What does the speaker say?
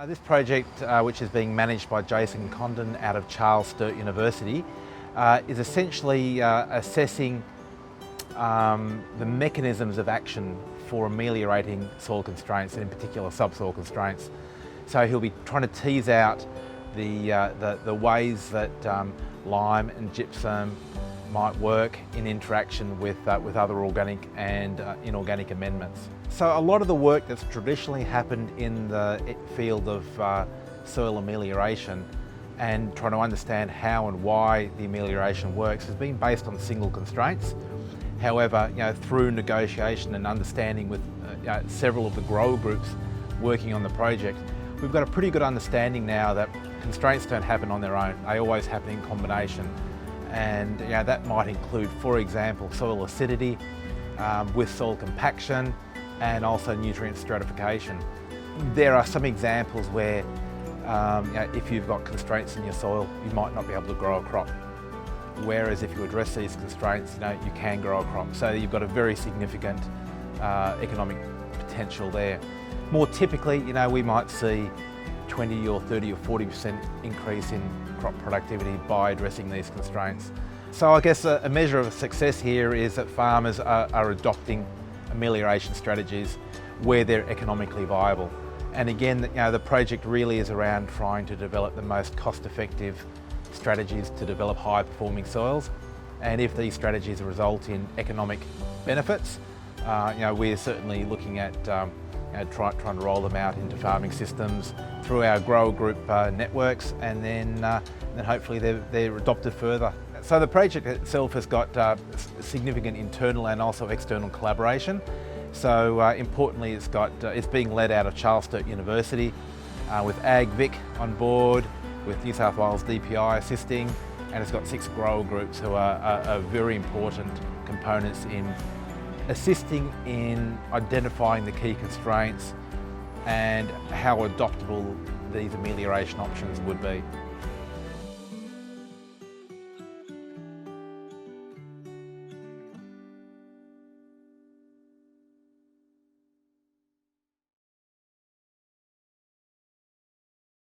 This project, which is being managed by Jason Condon out of Charles Sturt University, is essentially assessing the mechanisms of action for ameliorating soil constraints, and in particular subsoil constraints. So he'll be trying to tease out the ways that lime and gypsum might work in interaction with other organic and inorganic amendments. So a lot of the work that's traditionally happened in the field of soil amelioration and trying to understand how and why the amelioration works has been based on single constraints. However, through negotiation and understanding with several of the grower groups working on the project, we've got a pretty good understanding now that constraints don't happen on their own. They always happen in combination. And that might include, for example, soil acidity with soil compaction and also nutrient stratification. There are some examples where if you've got constraints in your soil, you might not be able to grow a crop. Whereas if you address these constraints, you can grow a crop. So you've got a very significant economic potential there. More typically, we might see 20 or 30 or 40% increase in crop productivity by addressing these constraints. So I guess a measure of success here is that farmers are adopting amelioration strategies where they're economically viable. And again, the project really is around trying to develop the most cost-effective strategies to develop high-performing soils. And if these strategies result in economic benefits, we're certainly looking at trying to roll them out into farming systems through our grower group networks, and then hopefully they're adopted further. So the project itself has got significant internal and also external collaboration. So importantly, it's being led out of Charles Sturt University with AgVic on board, with New South Wales DPI assisting, and it's got 6 grower groups who are very important components in assisting in identifying the key constraints and how adoptable these amelioration options would be.